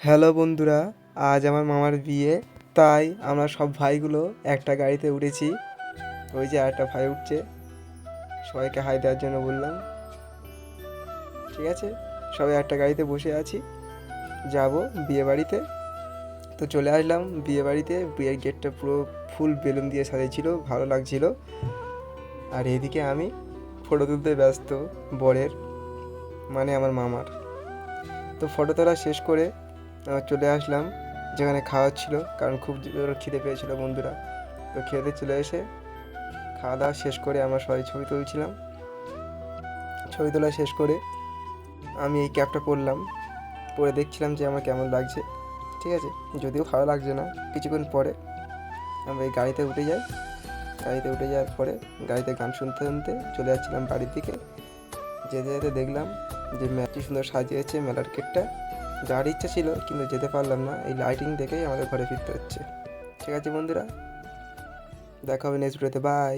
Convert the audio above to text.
Hello বন্ধুরা, আজ আমার মামার বিয়ে, তাই আমরা সব ভাইগুলো একটা গাড়িতে উঠেছি। ওই যে আরেকটা ভাই উঠছে, সবাইকে হাই দেওয়ার জন্য বললাম। ঠিক আছে, সবাই একটা গাড়িতে বসে আছি, যাব বিয়ে বাড়িতে। তো চলে আসলাম বিয়ে বাড়িতে। বিয়ের গেটটা পুরো ফুল বেলুন দিয়ে সাজিয়েছিল, ভালো লাগছিল। আর এদিকে আমি ফটো তুলতে ব্যস্ত বরের, মানে আমার মামার। তো ফটো তোলা শেষ করে চলে আসলাম যেখানে খাওয়া ছিল, কারণ খুব জোর খিদে পেয়েছিল বন্ধুরা। তো খেতে চলে এসে খাওয়া দাওয়া শেষ করে আমরা সবাই ছবি তুলছিলাম। ছবি তোলা শেষ করে আমি এই ক্যাপটা পরলাম, পরে দেখছিলাম যে আমার কেমন লাগছে। ঠিক আছে, যদিও ভালো লাগছে না। কিছুক্ষণ পরে আমরা এই গাড়িতে উঠে যাই। গাড়িতে উঠে যাওয়ার পরে গাড়িতে গান শুনতে শুনতে চলে যাচ্ছিলাম বাড়ির দিকে। যেতে যেতে দেখলাম যে কি সুন্দর সাজিয়েছে মেলার গেটটা। যাওয়ার ইচ্ছা ছিল কিন্তু যেতে পারলাম না, এই লাইটিং দেখেই আমাদের ঘরে ফিরতে হচ্ছে। ঠিক আছে বন্ধুরা, দেখা হবে নেক্সট ভিডিওতে, বাই।